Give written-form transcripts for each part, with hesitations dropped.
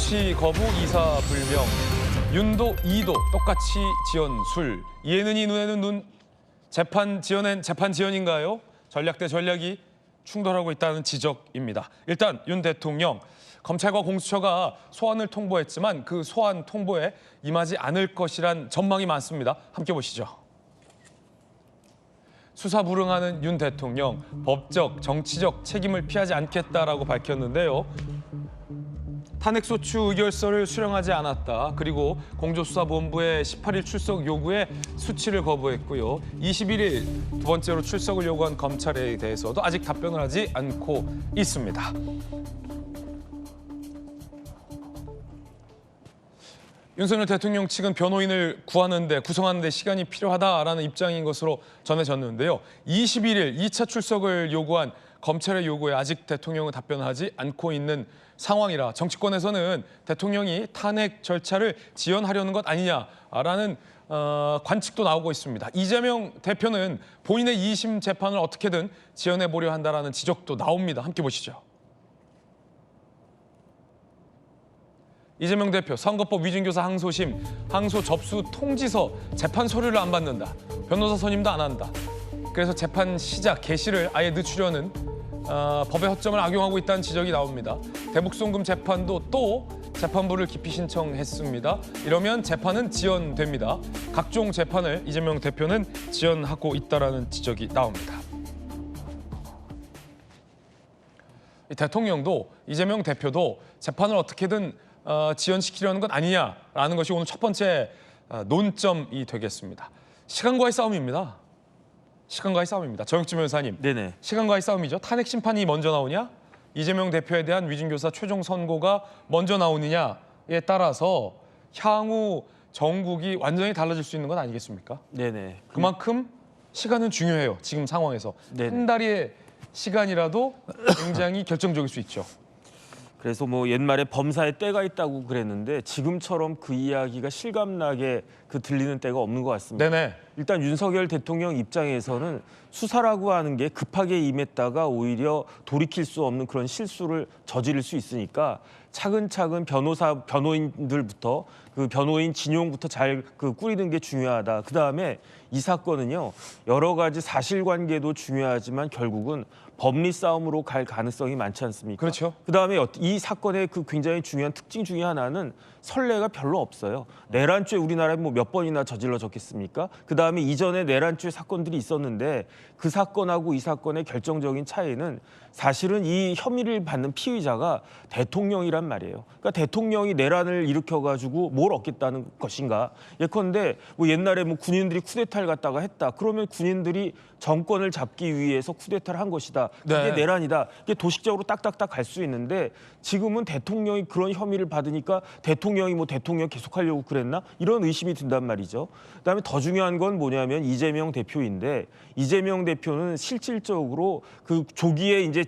정치 거부 이사 불명. 윤도 이도 똑같이 지연 술. 이에는 이 눈에는 눈. 재판 지연엔 재판 지연인가요? 전략 대 전략이 충돌하고 있다는 지적입니다. 일단 윤 대통령, 검찰과 공수처가 소환을 통보했지만 그 소환 통보에 임하지 않을 것이란 전망이 많습니다. 함께 보시죠. 수사 불응하는 윤 대통령, 법적, 정치적 책임을 피하지 않겠다라고 밝혔는데요. 탄핵소추 의결서를 수령하지 않았다. 그리고 공조수사본부의 18일 출석 요구에 수치를 거부했고요. 21일 두 번째로 출석을 요구한 검찰에 대해서도 아직 답변을 하지 않고 있습니다. 윤석열 대통령 측은 변호인을 구성하는 데 시간이 필요하다라는 입장인 것으로 전해졌는데요. 21일 2차 출석을 요구한 검찰의 요구에 아직 대통령은 답변하지 않고 있는 상황이라 정치권에서는 대통령이 탄핵 절차를 지연하려는 것 아니냐라는 관측도 나오고 있습니다. 이재명 대표는 본인의 2심 재판을 어떻게든 지연해보려 한다라는 지적도 나옵니다. 함께 보시죠. 이재명 대표, 선거법 위준교사 항소심, 항소 접수 통지서, 재판 서류를 안 받는다. 변호사 선임도 안 한다. 그래서 재판 시작, 개시를 아예 늦추려는 법의 허점을 악용하고 있다는 지적이 나옵니다. 대북송금 재판도 또 재판부를 기피 신청했습니다. 이러면 재판은 지연됩니다. 각종 재판을 이재명 대표는 지연하고 있다는 지적이 나옵니다. 대통령도 이재명 대표도 재판을 어떻게든 지연시키려는 것 아니냐라는 것이 오늘 첫 번째 논점이 되겠습니다. 시간과의 싸움입니다. 시간과의 싸움입니다. 정혁진 변호사님, 네네. 시간과의 싸움이죠. 탄핵 심판이 먼저 나오냐, 이재명 대표에 대한 위준교사 최종 선고가 먼저 나오느냐에 따라서 향후 정국이 완전히 달라질 수 있는 건 아니겠습니까? 네네. 그만큼 시간은 중요해요. 지금 상황에서. 네네. 한 달의 시간이라도 굉장히 결정적일 수 있죠. 그래서 뭐 옛말에 범사에 때가 있다고 그랬는데 지금처럼 그 이야기가 실감나게 들리는 때가 없는 것 같습니다. 네네. 일단 윤석열 대통령 입장에서는 수사라고 하는 게 급하게 임했다가 오히려 돌이킬 수 없는 그런 실수를 저지를 수 있으니까 차근차근 변호인들부터 그 변호인 진용부터 잘 꾸리는 게 중요하다. 그다음에 이 사건은요, 여러 가지 사실관계도 중요하지만 결국은 법리 싸움으로 갈 가능성이 많지 않습니까? 그렇죠. 그다음에 이 사건의 굉장히 중요한 특징 중에 하나는 선례가 별로 없어요. 내란죄 우리나라에 뭐 몇 번이나 저질러졌겠습니까? 그다음에 이전에 내란죄 사건들이 있었는데 그 사건하고 이 사건의 결정적인 차이는 사실은 이 혐의를 받는 피의자가 대통령이란 말이에요. 그러니까 대통령이 내란을 일으켜가지고 뭘 얻겠다는 것인가? 예컨대 뭐 옛날에 뭐 군인들이 쿠데타를 갖다가 했다. 그러면 군인들이 정권을 잡기 위해서 쿠데타를 한 것이다. 그게 네. 내란이다. 이게 도식적으로 딱딱딱 갈 수 있는데 지금은 대통령이 그런 혐의를 받으니까 대통령이 뭐 대통령 계속하려고 그랬나? 이런 의심이 든단 말이죠. 그다음에 더 중요한 건 뭐냐면 이재명 대표인데 이재명 대표는 실질적으로 그 조기에 이제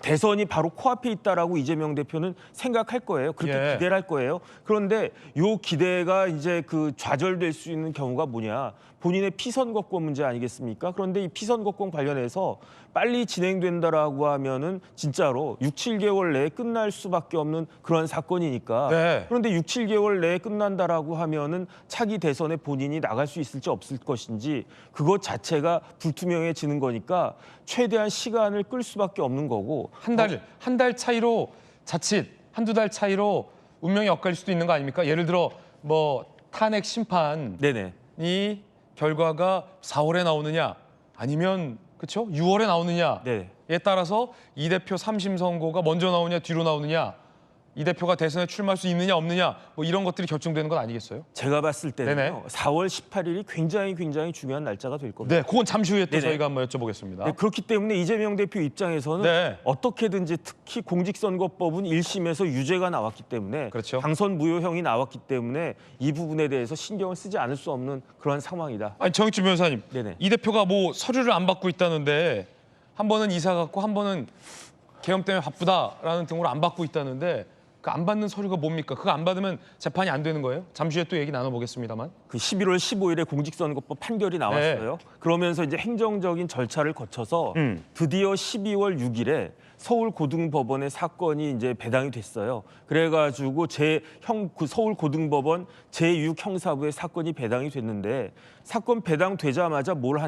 대선이 바로 코앞에 있다라고 이재명 대표는 생각할 거예요. 그렇게 예. 기대를 할 거예요. 그런데 요 기대가 이제 좌절될 수 있는 경우가 뭐냐? 본인의 피선거권 문제 아니겠습니까? 그런데 이 피선거권 관련해서 빨리 진행된다라고 하면은 진짜로 6, 7개월 내에 끝날 수밖에 없는 그런 사건이니까. 네. 그런데 6, 7개월 내에 끝난다라고 하면은 차기 대선에 본인이 나갈 수 있을지 없을 것인지 그것 자체가 불투명해지는 거니까 최대한 시간을 끌 수밖에 없는 거고. 한 달 차이로 자칫 한두 달 차이로 운명이 엇갈릴 수도 있는 거 아닙니까? 예를 들어 뭐 탄핵 심판이 네네. 결과가 4월에 나오느냐 아니면 그렇죠? 6월에 나오느냐에 네. 따라서 이 대표 3심 선고가 먼저 나오냐 뒤로 나오느냐, 이 대표가 대선에 출마할 수 있느냐 없느냐 뭐 이런 것들이 결정되는 건 아니겠어요? 제가 봤을 때는요. 네네. 4월 18일이 굉장히 중요한 날짜가 될 겁니다. 네, 그건 잠시 후에 또 네네. 저희가 한번 여쭤보겠습니다. 네, 그렇기 때문에 이재명 대표 입장에서는 네. 어떻게든지 특히 공직선거법은 1심에서 유죄가 나왔기 때문에 그렇죠. 당선 무효형이 나왔기 때문에 이 부분에 대해서 신경을 쓰지 않을 수 없는 그런 상황이다. 아니 정익준 변호사님, 네네. 이 대표가 뭐 서류를 안 받고 있다는데 한 번은 이사 갔고 한 번은 계엄 때문에 바쁘다라는 등으로 안 받고 있다는데 그 안 받는 서류가 뭡니까? 그거 안 받으면 재판이 안 되는 거예요? 잠시 후에 또 얘기 나눠보겠습니다만. 그 11월 15일에 공직선거법 판결이 나왔어요. 그러면서 이제 행정적인 절차를 거쳐서 드디어 12월 6일에 서울고등법원에 사건이 이제 배당이 됐어요. 그래가지고 그 서울고등법원 제6형사부에 사건이 배당이 됐는데 사건 배당되자마자 뭘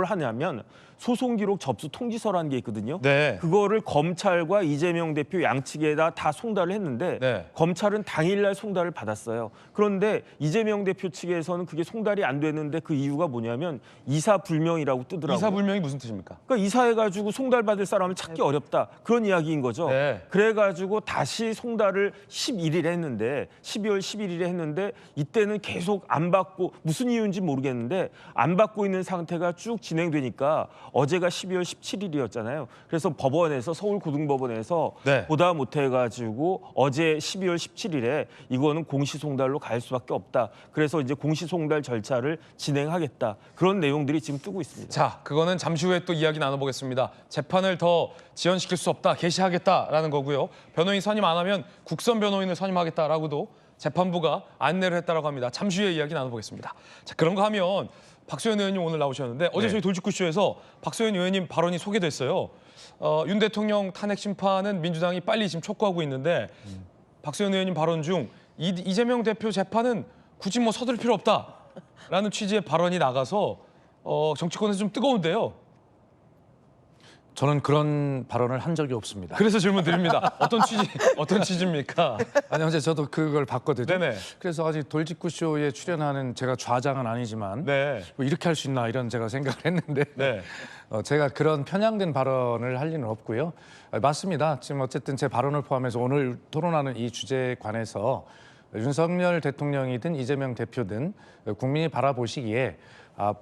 하냐면 소송 기록 접수 통지서라는 게 있거든요. 네. 그거를 검찰과 이재명 대표 양측에다 다 송달을 했는데 네. 검찰은 당일날 송달을 받았어요. 그런데 이재명 대표 측에서는 그게 송달이 안 됐는데 그 이유가 뭐냐면 이사불명이라고 뜨더라고요. 이사불명이 무슨 뜻입니까? 그러니까 이사해가지고 송달받을 사람을 찾기 어렵다. 그런 이야기인 거죠. 네. 그래가지고 다시 송달을 11일에 했는데 12월 11일에 했는데 이때는 계속 안 받고 무슨 이유인지 모르겠는데 안 받고 있는 상태가 쭉 진행되니까 어제가 12월 17일이었잖아요. 그래서 법원에서 서울고등법원에서 네. 보다 못해가지고 어제 12월 17일에 이거는 공시송달로 갈 수밖에 없다. 그래서 이제 공시송달 절차를 진행하겠다. 그런 내용들이 지금 뜨고 있습니다. 자, 그거는 잠시 후에 또 이야기 나눠보겠습니다. 재판을 더 지연시킬 수 없다, 개시하겠다라는 거고요. 변호인 선임 안 하면 국선 변호인을 선임하겠다라고도 재판부가 안내를 했다라고 합니다. 잠시 후에 이야기 나눠보겠습니다. 자, 그런 거 하면 박소연 의원님 오늘 나오셨는데 어제 네. 저희 돌직구쇼에서 박소연 의원님 발언이 소개됐어요. 윤 대통령 탄핵 심판은 민주당이 빨리 지금 촉구하고 있는데 박소연 의원님 발언 중 이재명 대표 재판은 굳이 뭐 서둘 필요 없다라는 취지의 발언이 나가서 정치권에서 좀 뜨거운데요. 저는 그런 발언을 한 적이 없습니다. 그래서 질문 드립니다. 어떤 취지입니까? 아니 어제 저도 그걸 봤거든요. 네네. 그래서 아직 돌직구 쇼에 출연하는 제가 좌장은 아니지만 네. 뭐 이렇게 할 수 있나 이런 제가 생각을 했는데 네. 제가 그런 편향된 발언을 할 리는 없고요. 맞습니다. 지금 어쨌든 제 발언을 포함해서 오늘 토론하는 이 주제에 관해서 윤석열 대통령이든 이재명 대표든 국민이 바라보시기에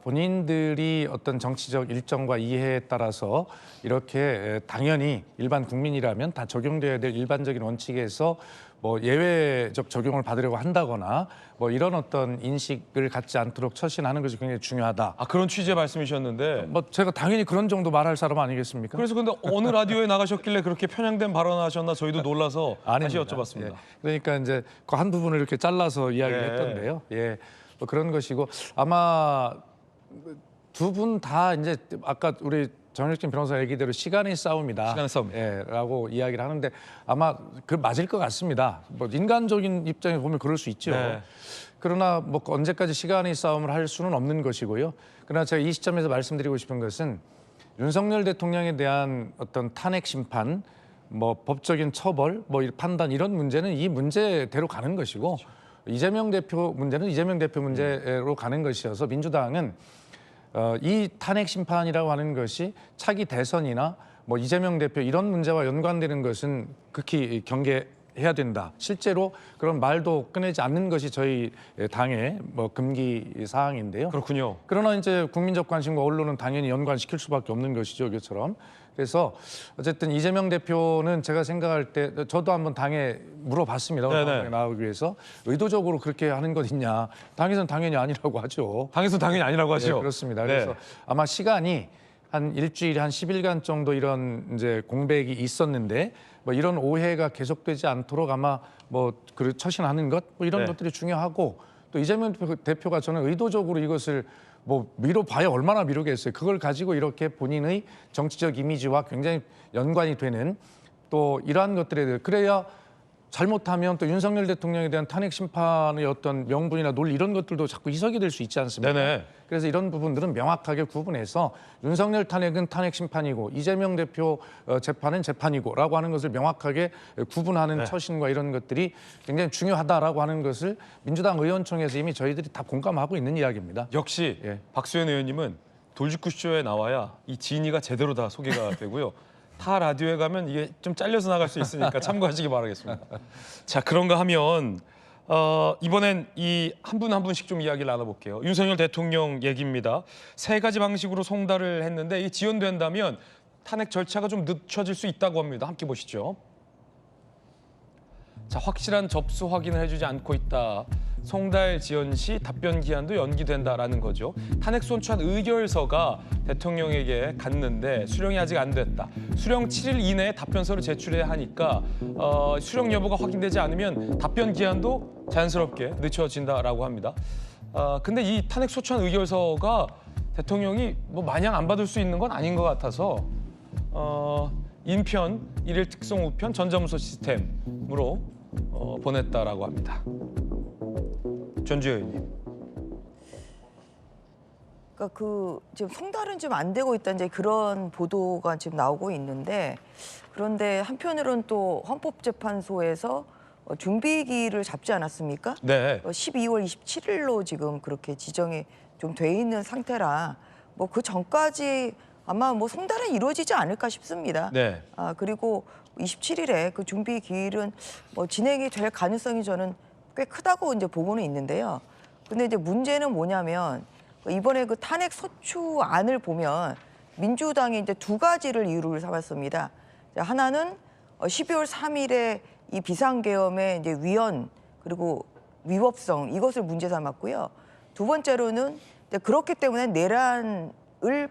본인들이 어떤 정치적 일정과 이해에 따라서 이렇게 당연히 일반 국민이라면 다 적용돼야 될 일반적인 원칙에서 뭐 예외적 적용을 받으려고 한다거나 뭐 이런 어떤 인식을 갖지 않도록 처신하는 것이 굉장히 중요하다. 그런 취지의 말씀이셨는데 뭐 제가 당연히 그런 정도 말할 사람 아니겠습니까? 그래서 근데 어느 라디오에 나가셨길래 그렇게 편향된 발언하셨나 저희도 놀라서 다시 아닙니다. 여쭤봤습니다. 예. 그러니까 이제 그 한 부분을 이렇게 잘라서 이야기를 네. 했던데요. 예, 뭐 그런 것이고 아마 두 분 다 이제 아까 우리 정혁진 변호사 얘기대로 시간의 싸움이다. 시간의 싸움. 예, 라고 이야기를 하는데 아마 그 맞을 것 같습니다. 뭐 인간적인 입장에서 보면 그럴 수 있죠. 네. 그러나 뭐 언제까지 시간의 싸움을 할 수는 없는 것이고요. 그러나 제가 이 시점에서 말씀드리고 싶은 것은 윤석열 대통령에 대한 어떤 탄핵 심판, 뭐 법적인 처벌, 뭐 판단 이런 문제는 이 문제대로 가는 것이고 이재명 대표 문제는 이재명 대표 문제로 가는 것이어서 민주당은 이 탄핵 심판이라고 하는 것이 차기 대선이나 뭐 이재명 대표 이런 문제와 연관되는 것은 극히 경계해야 된다. 실제로 그런 말도 꺼내지 않는 것이 저희 당의 뭐 금기 사항인데요. 그렇군요. 그러나 이제 국민적 관심과 언론은 당연히 연관시킬 수밖에 없는 것이죠, 이것처럼. 그래서 어쨌든 이재명 대표는 제가 생각할 때 저도 한번 당에 물어봤습니다. 네네. 나오기 위해서 의도적으로 그렇게 하는 것 있냐? 당에서는 당연히 아니라고 하죠. 당에서 당연히 아니라고 하죠. 네, 그렇습니다. 네. 그래서 아마 시간이 한 일주일에 한 10일간 정도 이런 이제 공백이 있었는데 뭐 이런 오해가 계속되지 않도록 아마 뭐 처신하는 것 뭐 이런 네. 것들이 중요하고 또 이재명 대표가 저는 의도적으로 이것을 뭐 미뤄봐야 얼마나 미루겠어요. 그걸 가지고 이렇게 본인의 정치적 이미지와 굉장히 연관이 되는 또 이러한 것들에 대해 그래야 잘못하면 또 윤석열 대통령에 대한 탄핵 심판의 어떤 명분이나 논리 이런 것들도 자꾸 희석이 될 수 있지 않습니까? 네네. 그래서 이런 부분들은 명확하게 구분해서 윤석열 탄핵은 탄핵 심판이고 이재명 대표 재판은 재판이고라고 하는 것을 명확하게 구분하는 네. 처신과 이런 것들이 굉장히 중요하다라고 하는 것을 민주당 의원총회에서 이미 저희들이 다 공감하고 있는 이야기입니다. 역시 예. 박수현 의원님은 돌직구쇼에 나와야 이 진위가 제대로 다 소개가 되고요. 타 라디오에 가면 이게 좀 잘려서 나갈 수 있으니까 참고하시기 바라겠습니다. 자, 그런가 하면 이번엔 이 한 분 한 분씩 좀 이야기를 나눠볼게요. 윤석열 대통령 얘기입니다. 세 가지 방식으로 송달을 했는데 이 지연된다면 탄핵 절차가 좀 늦춰질 수 있다고 합니다. 함께 보시죠. 자, 확실한 접수 확인을 해주지 않고 있다. 송달 지연 시 답변 기한도 연기된다라는 거죠. 탄핵 소추안 의결서가 대통령에게 갔는데 수령이 아직 안 됐다. 수령 7일 이내에 답변서를 제출해야 하니까 수령 여부가 확인되지 않으면 답변 기한도 자연스럽게 늦춰진다라고 합니다. 근데 이 탄핵 소추안 의결서가 대통령이 뭐 마냥 안 받을 수 있는 건 아닌 것 같아서 인편, 일일 특송 우편, 전자문서 시스템으로 보냈다라고 합니다. 전주혜 의원님. 그러니까 지금 송달은 좀 안 되고 있다 이제 그런 보도가 지금 나오고 있는데 그런데 한편으로는 또 헌법재판소에서 준비기를 잡지 않았습니까? 네. 12월 27일로 지금 그렇게 지정이 좀 돼 있는 상태라 뭐 그 전까지 아마 뭐 송달은 이루어지지 않을까 싶습니다. 네. 그리고 27일에 그 준비 기일은 뭐 진행이 될 가능성이 저는 꽤 크다고 이제 보고는 있는데요. 근데 이제 문제는 뭐냐면 이번에 그 탄핵 소추안을 보면 민주당이 이제 두 가지를 이유를 삼았습니다. 하나는 12월 3일에 이 비상계엄의 이제 위헌 그리고 위법성 이것을 문제 삼았고요. 두 번째로는 이제 그렇기 때문에 내란을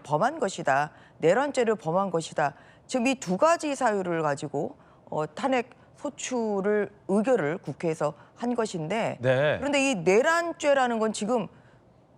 범한 것이다. 내란죄를 범한 것이다. 지금 이 두 가지 사유를 가지고 탄핵 소추를 의결을 국회에서 한 것인데 네. 그런데 이 내란죄라는 건 지금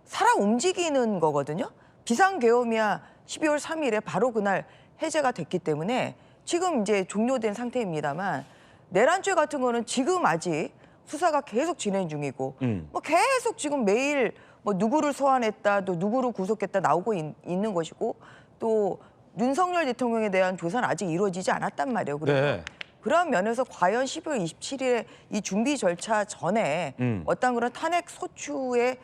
살아 움직이는 거거든요. 비상계엄이야 12월 3일에 바로 그날 해제가 됐기 때문에 지금 이제 종료된 상태입니다만 내란죄 같은 거는 지금 아직 수사가 계속 진행 중이고 뭐 계속 지금 매일 뭐 누구를 소환했다 또 누구를 구속했다 나오고 있는 것이고 또 윤석열 대통령에 대한 조사는 아직 이루어지지 않았단 말이에요. 그래서 네. 그런 면에서 과연 12월 27일에 이 준비 절차 전에 어떤 그런 탄핵 소추의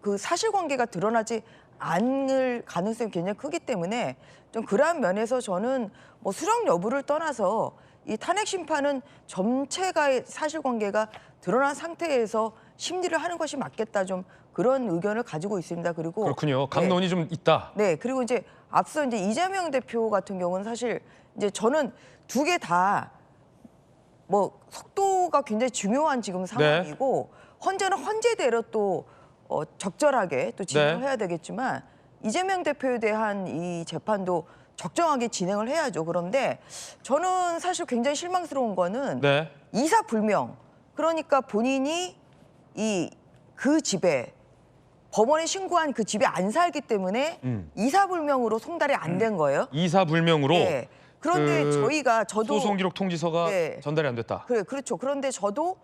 그 사실관계가 드러나지 않을 가능성이 굉장히 크기 때문에 좀 그러한 면에서 저는 뭐 수령 여부를 떠나서 이 탄핵 심판은 전체가의 사실관계가 드러난 상태에서 심리를 하는 것이 맞겠다 좀 그런 의견을 가지고 있습니다. 그리고 그렇군요. 강론이 좀 있다. 네, 그리고 이제 앞서 이제 이재명 대표 같은 경우는 사실 이제 저는 두 개 다 뭐 속도가 굉장히 중요한 지금 상황이고 헌재는 헌재대로 또 적절하게 또 진행을 네. 해야 되겠지만 이재명 대표에 대한 이 재판도 적정하게 진행을 해야죠. 그런데 저는 사실 굉장히 실망스러운 거는 네. 이사불명. 그러니까 본인이 그 집에 법원에 신고한 그 집에 안 살기 때문에 이사불명으로 송달이 안 된 거예요. 이사불명으로 네. 그런데 저도 소송 기록 통지서가 네. 전달이 안 됐다. 그렇죠. 그런데 저도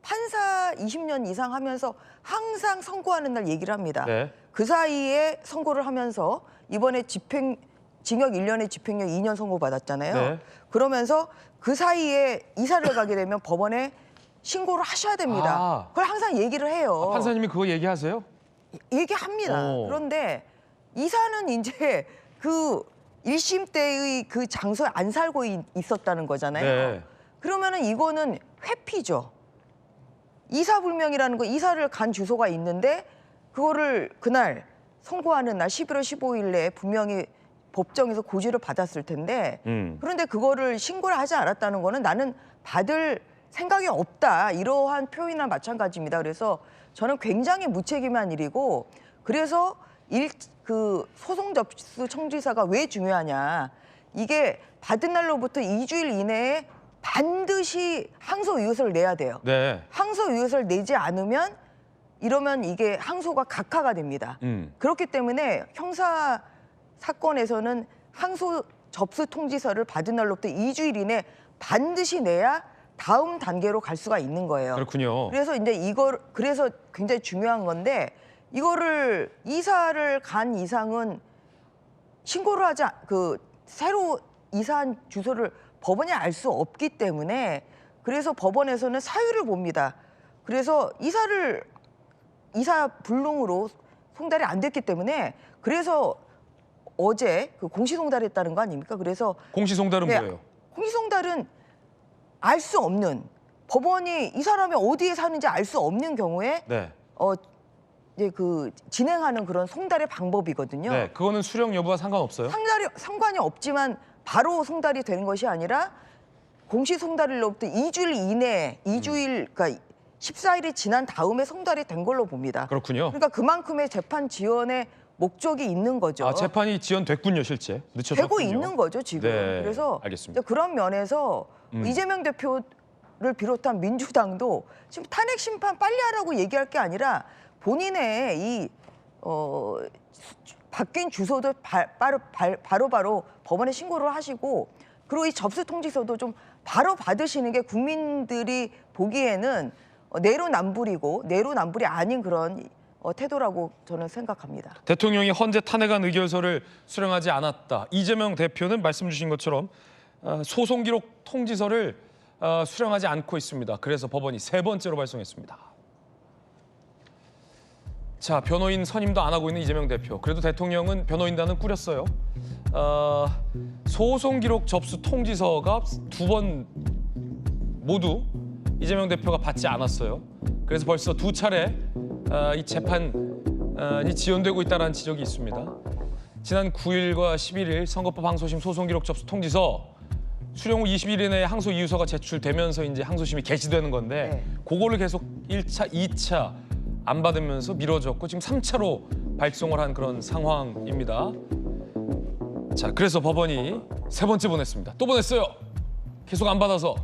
판사 20년 이상 하면서 항상 선고하는 날 얘기를 합니다. 네. 그 사이에 선고를 하면서 이번에 징역 1년에 집행유예 2년 선고 받았잖아요. 네. 그러면서 그 사이에 이사를 가게 되면 법원에 신고를 하셔야 됩니다. 아. 그걸 항상 얘기를 해요. 판사님이 그거 얘기하세요? 얘기합니다. 오. 그런데 이사는 이제 그 1심 때의 그 장소에 안 살고 있었다는 거잖아요. 네. 그러면은 이거는 회피죠. 이사불명이라는 거 이사를 간 주소가 있는데 그거를 그날 선고하는 날 11월 15일 내에 분명히 법정에서 고지를 받았을 텐데 그런데 그거를 신고를 하지 않았다는 거는 나는 받을 생각이 없다. 이러한 표현이나 마찬가지입니다. 그래서 저는 굉장히 무책임한 일이고 그래서 그 소송 접수 청지서가 왜 중요하냐. 이게 받은 날로부터 2주일 이내에 반드시 항소 의혹서를 내야 돼요. 네. 항소 의혹서를 내지 않으면 이러면 이게 항소가 각하가 됩니다. 그렇기 때문에 형사 사건에서는 항소 접수 통지서를 받은 날로부터 2주일 이내 반드시 내야 다음 단계로 갈 수가 있는 거예요. 그렇군요. 그래서 이제 그래서 굉장히 중요한 건데 이거를 이사를 간 이상은 신고를 새로 이사한 주소를 법원이 알 수 없기 때문에 그래서 법원에서는 사유를 봅니다. 그래서 이사 불능으로 송달이 안 됐기 때문에 그래서 어제 그 공시송달했다는 거 아닙니까? 그래서 공시송달은 네, 뭐예요? 공시송달은 알 수 없는 법원이 이 사람이 어디에 사는지 알 수 없는 경우에 네. 이제 그 진행하는 그런 송달의 방법이거든요. 네. 그거는 수령 여부와 상관없어요? 상관이 없지만 바로 송달이 되는 것이 아니라 공시송달일로부터 2주일 이내에 2주일 그러니까 14일이 지난 다음에 송달이 된 걸로 봅니다. 그렇군요. 그러니까 그만큼의 재판 지연의 목적이 있는 거죠. 아, 재판이 지연됐군요, 실제. 늦춰졌군요. 되고 있는 거죠, 지금. 네, 그래서 알겠습니다. 이제 그런 면에서 이재명 대표를 비롯한 민주당도 지금 탄핵 심판 빨리 하라고 얘기할 게 아니라 본인의 바뀐 주소도 바로바로 법원에 신고를 하시고 그리고 이 접수 통지서도 좀 바로 받으시는 게 국민들이 보기에는 내로남불이 아닌 그런 태도라고 저는 생각합니다. 대통령이 헌재 탄핵안 의결서를 수령하지 않았다. 이재명 대표는 말씀 주신 것처럼 소송 기록 통지서를 수령하지 않고 있습니다. 그래서 법원이 세 번째로 발송했습니다. 자, 변호인 선임도 안 하고 있는 이재명 대표. 그래도 대통령은 변호인단을 꾸렸어요. 소송 기록 접수 통지서가 두 번 모두 이재명 대표가 받지 않았어요. 그래서 벌써 두 차례 이 재판이 지연되고 있다는 지적이 있습니다. 지난 9일과 11일 선거법 항소심 소송 기록 접수 통지서 수령 후 20일 내에 항소 이유서가 제출되면서 이제 항소심이 개시되는 건데 그거를 계속 1차, 2차 안 받으면서 미뤄졌고 지금 3차로 발송을 한 그런 상황입니다. 자, 그래서 법원이 세 번째 보냈습니다. 또 보냈어요. 계속 안 받아서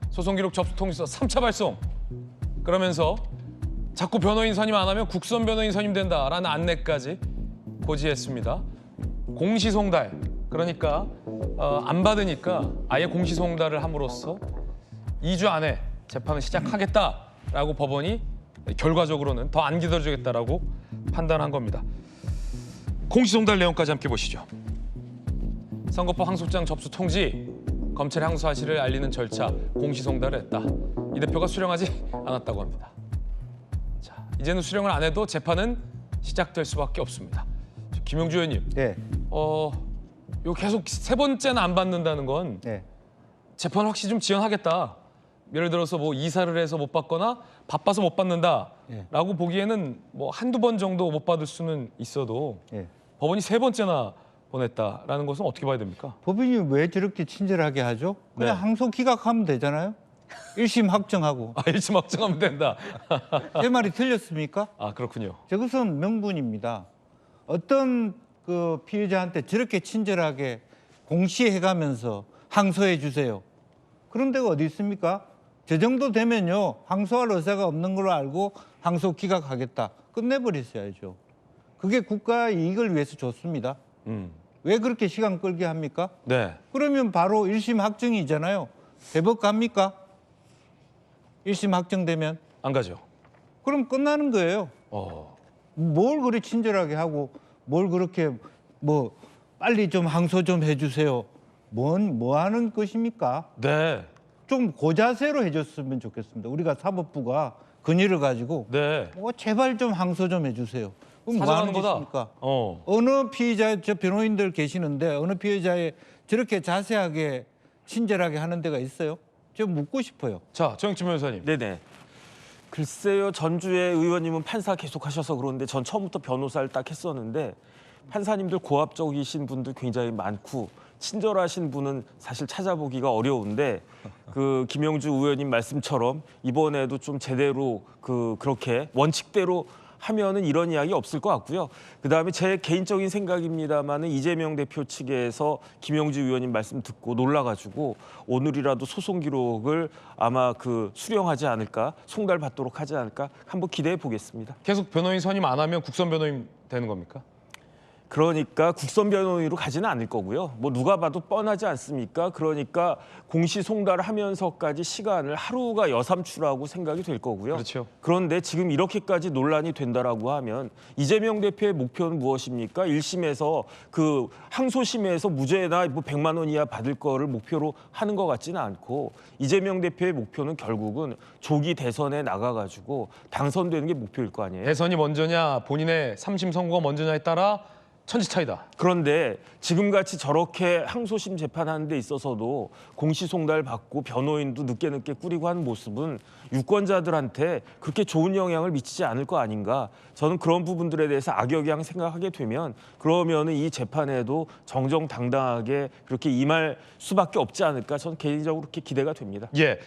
소송 기록 접수 통지서 3차 발송. 그러면서 자꾸 변호인 선임 안 하면 국선 변호인 선임된다라는 안내까지 고지했습니다. 공시송달. 그러니까 안 받으니까 아예 공시송달을 함으로써 2주 안에 재판을 시작하겠다라고 법원이 결과적으로는 더 안 기다려주겠다라고 판단한 겁니다. 공시송달 내용까지 함께 보시죠. 선거법 항소장 접수 통지, 검찰 항소 사실을 알리는 절차, 공시송달을 했다. 이 대표가 수령하지 않았다고 합니다. 자, 이제는 수령을 안 해도 재판은 시작될 수밖에 없습니다. 김영주 의원님, 네. 요 계속 세 번째는 안 받는다는 건 네. 재판 확실히 좀 지연하겠다. 예를 들어서 뭐 이사를 해서 못 받거나 바빠서 못 받는다라고 보기에는 뭐 한두 번 정도 못 받을 수는 있어도 네. 법원이 세 번째나 보냈다라는 것은 어떻게 봐야 됩니까? 법인이 왜 저렇게 친절하게 하죠? 그냥 네. 항소 기각하면 되잖아요. 1심 확정하고. 1심 확정하면 된다. 제 말이 틀렸습니까? 아, 그렇군요. 저것은 명분입니다. 어떤 그 피해자한테 저렇게 친절하게 공시해가면서 항소해 주세요. 그런 데가 어디 있습니까? 저 정도 되면요. 항소할 의사가 없는 걸로 알고 항소 기각하겠다. 끝내버렸어야죠. 그게 국가의 이익을 위해서 좋습니다. 왜 그렇게 시간 끌게 합니까? 네. 그러면 바로 1심 확정이잖아요. 대법 갑니까? 1심 확정되면? 안 가죠. 그럼 끝나는 거예요. 뭘 그리 친절하게 하고 뭘 그렇게 뭐 빨리 좀 항소 좀 해주세요. 뭐 하는 것입니까? 네. 좀 고자세로 해줬으면 좋겠습니다. 우리가 사법부가 건의를 가지고 네. 제발 좀 항소 좀 해주세요. 그럼 뭐 사정하는 하는 거다. 것입니까? 어. 어느 피의자, 저 변호인들 계시는데 어느 피해자에 저렇게 자세하게 친절하게 하는 데가 있어요? 좀 묻고 싶어요. 자, 정영진 변호사님. 네네. 글쎄요, 전주의 의원님은 판사 계속 하셔서 그런데 전 처음부터 변호사를 딱 했었는데 판사님들 고압적이신 분들 굉장히 많고 친절하신 분은 사실 찾아보기가 어려운데 그 김영주 의원님 말씀처럼 이번에도 좀 제대로 그렇게 원칙대로 하면은 이런 이야기 없을 것 같고요. 그다음에 제 개인적인 생각입니다만은 이재명 대표 측에서 김영주 의원님 말씀 듣고 놀라가지고 오늘이라도 소송 기록을 아마 수령하지 않을까, 송달받도록 하지 않을까 한번 기대해 보겠습니다. 계속 변호인 선임 안 하면 국선 변호인 되는 겁니까? 그러니까 국선 변호인으로 가지는 않을 거고요. 뭐 누가 봐도 뻔하지 않습니까? 그러니까 공시송달을 하면서까지 시간을 하루가 여삼추라고 생각이 될 거고요. 그렇죠. 그런데 지금 이렇게까지 논란이 된다라고 하면 이재명 대표의 목표는 무엇입니까? 1심에서 항소심에서 무죄나 뭐 100만 원 이하 받을 거를 목표로 하는 것 같지는 않고 이재명 대표의 목표는 결국은 조기 대선에 나가가지고 당선되는 게 목표일 거 아니에요. 대선이 먼저냐 본인의 3심 선고가 먼저냐에 따라 천지 차이다. 그런데 지금같이 저렇게 항소심 재판하는 데 있어서도 공시송달 받고 변호인도 늦게 꾸리고 하는 모습은 유권자들한테 그렇게 좋은 영향을 미치지 않을 거 아닌가. 저는 그런 부분들에 대해서 악영향 생각하게 되면 그러면은 이 재판에도 정정당당하게 그렇게 임할 수밖에 없지 않을까. 저는 개인적으로 그렇게 기대가 됩니다. 예.